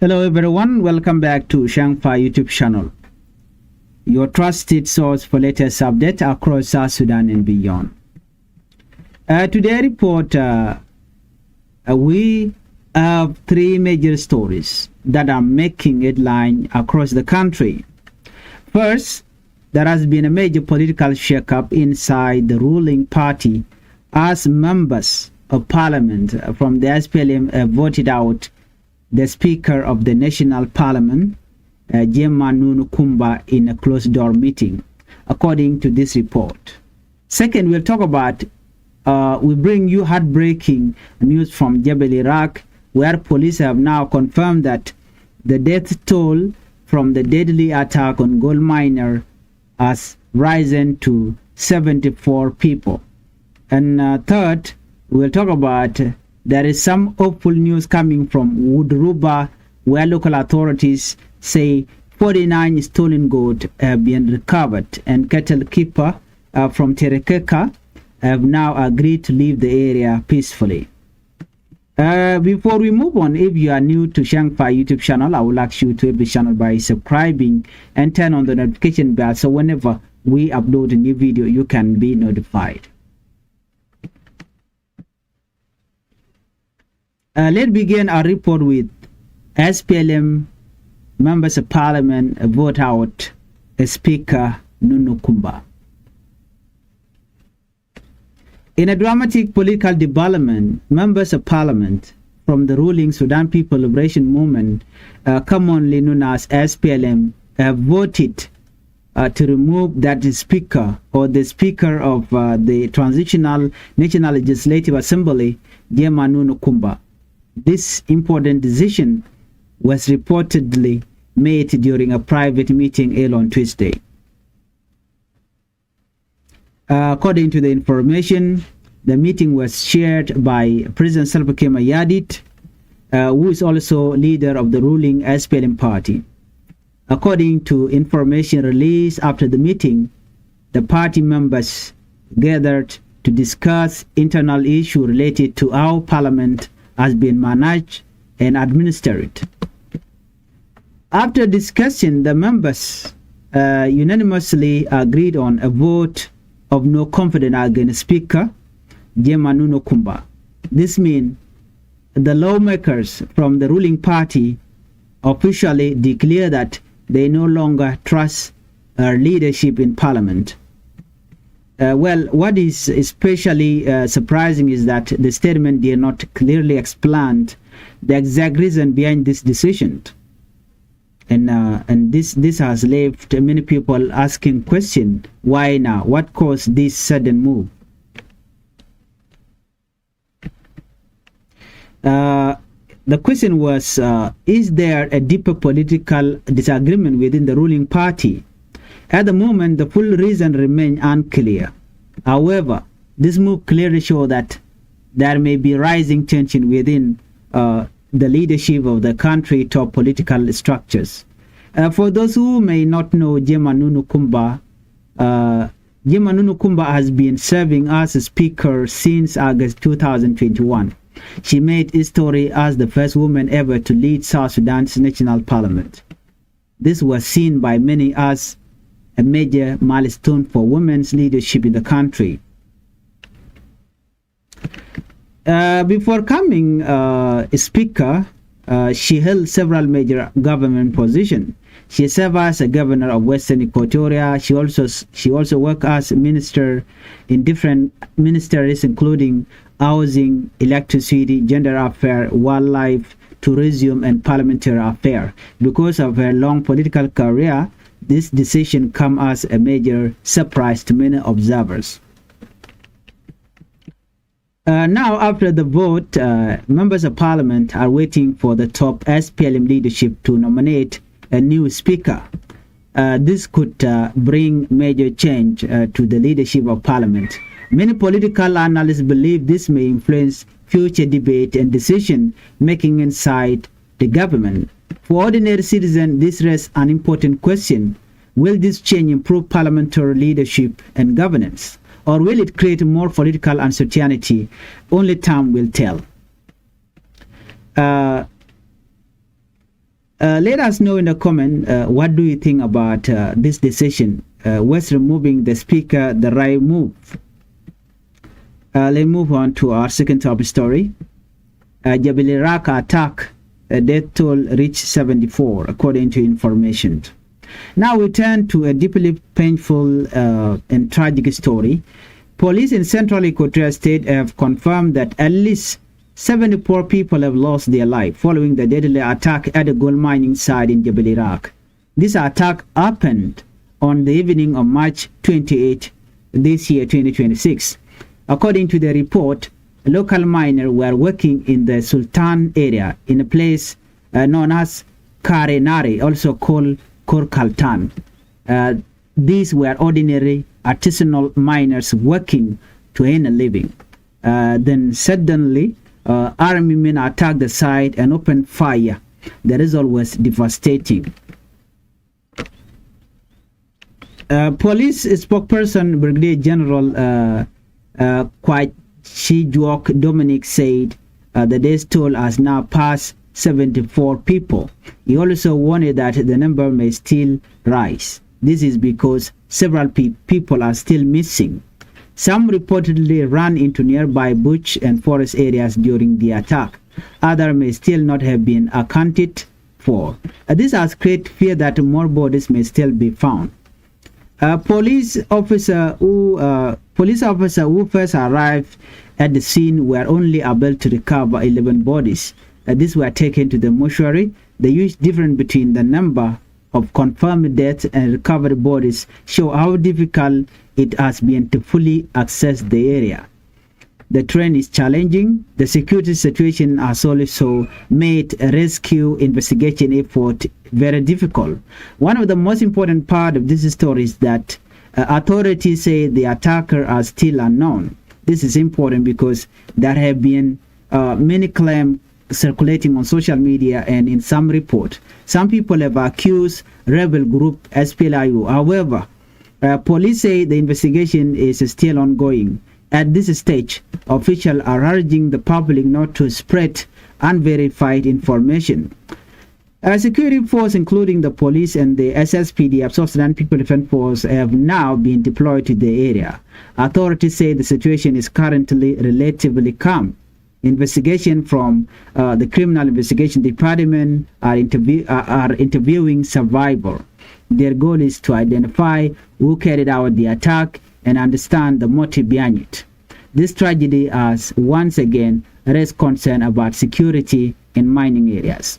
Hello everyone, welcome back to Changfied YouTube channel, your trusted source for latest updates across South Sudan and beyond. Today report, we have three major stories that are making headline across the country. First, there has been a major political shakeup inside the ruling party as members of parliament from the SPLM voted out the Speaker of the National Parliament, Nunu Kumba, in a closed-door meeting, according to this report. Second, we'll talk about, we bring you heartbreaking news from Jebel, Iraq, where police have now confirmed that the death toll from the deadly attack on gold miner has risen to 74 people. And third, we'll talk about there is some hopeful news coming from Woodruba, where local authorities say 49 stolen goats have been recovered, and cattle keeper from Terekeka have now agreed to leave the area peacefully. Before we move on, if you are new to Changfied YouTube channel, I would ask you to help the channel by subscribing and turn on the notification bell so whenever we upload a new video, you can be notified. Let's begin our report with SPLM members of parliament vote out a Speaker Nunu Kumba. In a dramatic political development, members of parliament from the ruling Sudan People Liberation Movement, commonly known as SPLM, have voted to remove that speaker or the speaker of the Transitional National Legislative Assembly, Nunu Kumba. This important decision was reportedly made during a private meeting held on Tuesday. According to the information, the meeting was chaired by President Salva Kiir Mayardit, who is also leader of the ruling SPLM party. According to information released after the meeting, the party members gathered to discuss internal issues related to how parliament has been managed and administered. After discussion, the members unanimously agreed on a vote of no confidence against Speaker Nunu Kumba. This means the lawmakers from the ruling party officially declare that they no longer trust her leadership in parliament. Well, what is especially surprising is that the statement did not clearly explain the exact reason behind this decision. And this has left many people asking question, why now? What caused this sudden move? The question was, is there a deeper political disagreement within the ruling party? At the moment, the full reason remains unclear. However, this move clearly shows that there may be rising tension within the leadership of the country top political structures. For those who may not know Nunu Kumba, Nunu Kumba has been serving as a speaker since August 2021. She made history as the first woman ever to lead South Sudan's national parliament. This was seen by many as a major milestone for women's leadership in the country. Before coming a speaker, she held several major government positions. She served as a governor of Western Equatoria. She also worked as a minister in different ministries, including housing, electricity, gender affairs, wildlife, tourism, and parliamentary affairs. Because of her long political career, this decision comes as a major surprise to many observers. Now, after the vote, members of parliament are waiting for the top SPLM leadership to nominate a new speaker. This could bring major change to the leadership of parliament. Many political analysts believe this may influence future debate and decision making inside the government. For ordinary citizens, this raises an important question. Will this change improve parliamentary leadership and governance? Or will it create more political uncertainty? Only time will tell. Let us know in the comment what do you think about this decision. Was removing the speaker the right move? Let's move on to our second top story. Jebel Iraq attack, death toll reached 74 according to information. Now we turn to a deeply painful and tragic story. Police in central Equatorial State have confirmed that at least 74 people have lost their life following the deadly attack at a gold mining site in Jebel Iraq. This attack happened on the evening of March 28 this year, 2026. According to the report, local miners were working in the Sultan area in a place known as Karenari, also called Korkaltan. These were ordinary artisanal miners working to earn a living. Then suddenly, army men attacked the site and opened fire. The result was devastating. Police spokesperson Brigadier General Kwai Chijuok Dominic said the death toll has now passed 74 people. He also warned that the number may still rise. This is because several people are still missing. Some reportedly ran into nearby bush and forest areas during the attack. Others may still not have been accounted for. This has created fear that more bodies may still be found. Police officer who first arrived at the scene were only able to recover 11 bodies. These were taken to the mortuary. The huge difference between the number of confirmed deaths and recovered bodies show how difficult it has been to fully access the area. The terrain is challenging. The security situation has also made a rescue investigation effort very difficult. One of the most important part of this story is that authorities say the attacker are still unknown. This is important because there have been many claims circulating on social media and in some report. Some people have accused rebel group SPLIU. However, police say the investigation is still ongoing. At this stage, officials are urging the public not to spread unverified information. A security force, including the police and the SSPDF, South Sudan People Defense Force, have now been deployed to the area. Authorities say the situation is currently relatively calm. Investigation from the Criminal Investigation Department are interviewing survivors. Their goal is to identify who carried out the attack and understand the motive behind it. This tragedy has once again raised concern about security in mining areas.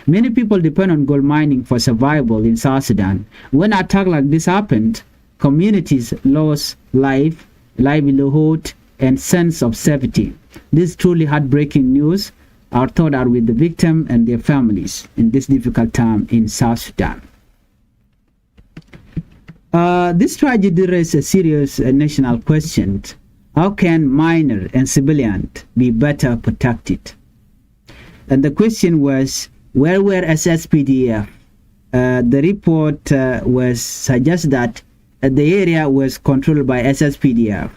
Many people depend on gold mining for survival in South Sudan. When an attack like this happened, communities lost life, livelihood, and sense of safety. This truly heartbreaking news. Our thoughts are with the victim and their families in this difficult time in South Sudan. This tragedy raises a serious national question. How can miners and civilians be better protected? And the question was, where were SSPDF? The report was suggest that the area was controlled by SSPDF.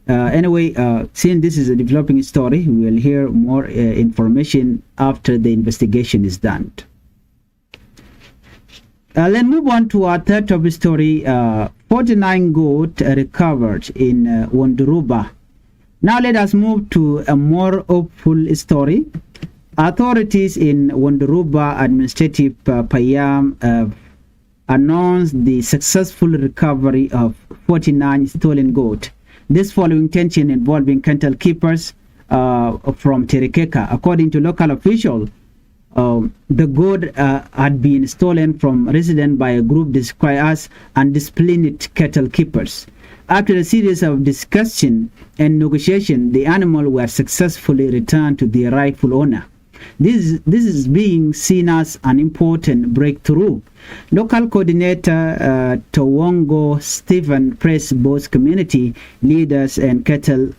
Anyway, since this is a developing story, we will hear more information after the investigation is done. Let's move on to our third top story. 49 goat recovered in Wonduruba. Now let us move to a more hopeful story. Authorities in Wonduruba Administrative Payam have announced the successful recovery of 49 stolen goat. This following tension involving cattle keepers from Terikeka. According to local officials, the goat had been stolen from residents by a group described as undisciplined cattle keepers. After a series of discussion and negotiation, the animals were successfully returned to their rightful owner. This is being seen as an important breakthrough. Local coordinator Towongo Stephen praised both community leaders and cattle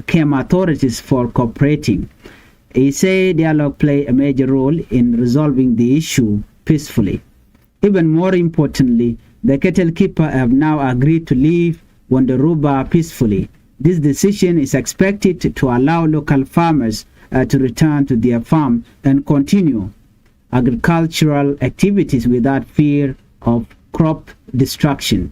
camp authorities for cooperating. He said dialogue played a major role in resolving the issue peacefully. Even more importantly, the cattle keeper have now agreed to leave Wonduruba peacefully. This decision is expected to allow local farmers to return to their farm and continue agricultural activities without fear of crop destruction.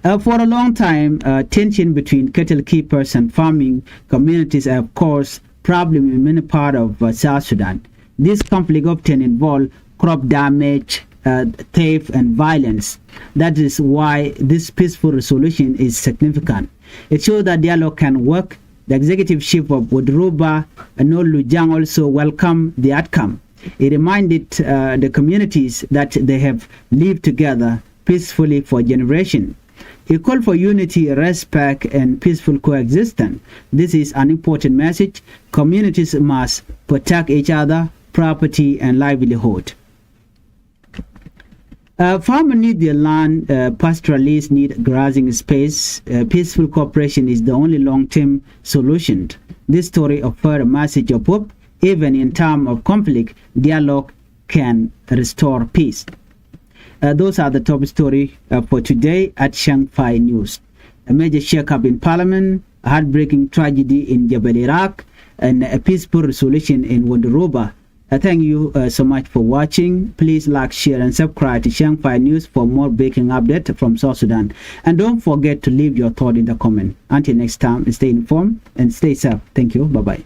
For a long time, tension between cattle keepers and farming communities have caused problems in many parts of South Sudan. This conflict often involves crop damage, theft, and violence. That is why this peaceful resolution is significant. It shows that dialogue can work. The executive chief of Wodruba, Nolu Jang, also welcomed the outcome. It reminded the communities that they have lived together peacefully for generations. He called for unity, respect, and peaceful coexistence. This is an important message. Communities must protect each other, property, and livelihood. Farmers need their land, pastoralists need grazing space. Peaceful cooperation is the only long-term solution. This story offers a message of hope. Even in time of conflict, dialogue can restore peace. Those are the top stories for today at Changfied News. A major shake-up in Parliament, a heartbreaking tragedy in Jebel, Iraq, and a peaceful resolution in Wodruba. Thank you so much for watching. Please like, share, and subscribe to Changfied News for more breaking updates from South Sudan. And don't forget to leave your thought in the comment. Until next time, stay informed and stay safe. Thank you. Bye-bye.